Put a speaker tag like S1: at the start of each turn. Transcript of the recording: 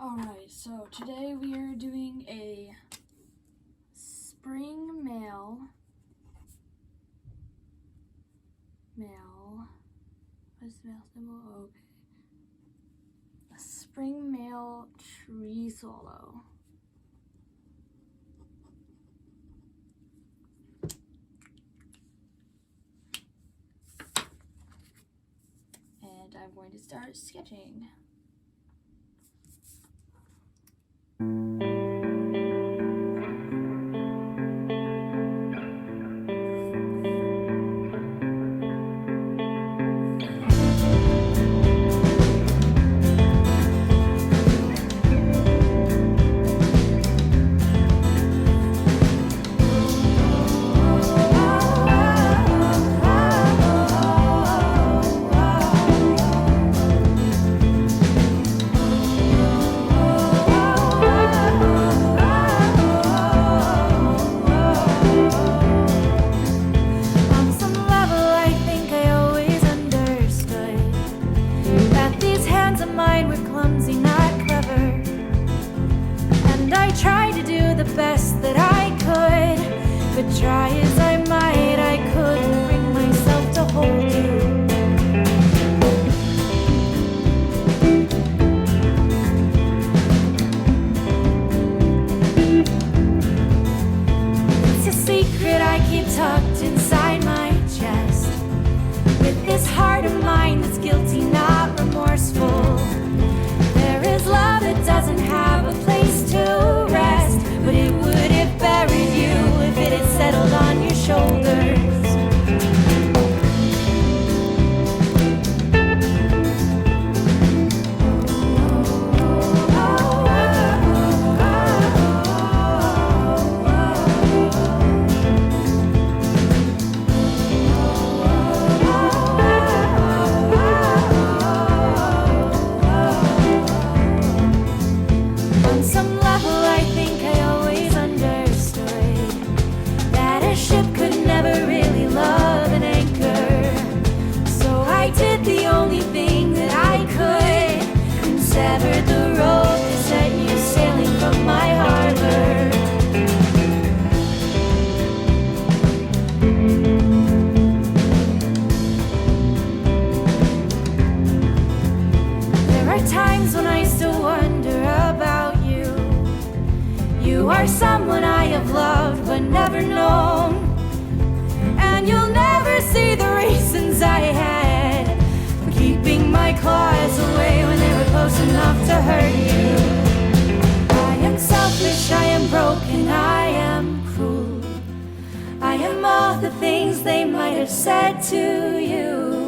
S1: Alright, so today we are doing a spring mail, what's the mail symbol? Oh, okay. A spring mail tree solo. And I'm going to start sketching.
S2: The best that I could, but try as I might, I couldn't bring myself to hold you. It's a secret I keep tucked inside my chest, with this heart of mine that's guilty, not remorseful. There is love that doesn't have a place to rest, but it would have buried you if it had settled on your shoulders. On some level, I think I always understood that a ship could never really love an anchor. So I did the only thing that I could, and severed the rope that set you sailing from my harbor. There are times when I still wonder about you. You are someone I have loved but never known, and you'll never see the reasons I had for keeping my claws away when they were close enough to hurt you. I am selfish, I am broken, I am cruel. I am all the things they might have said to you.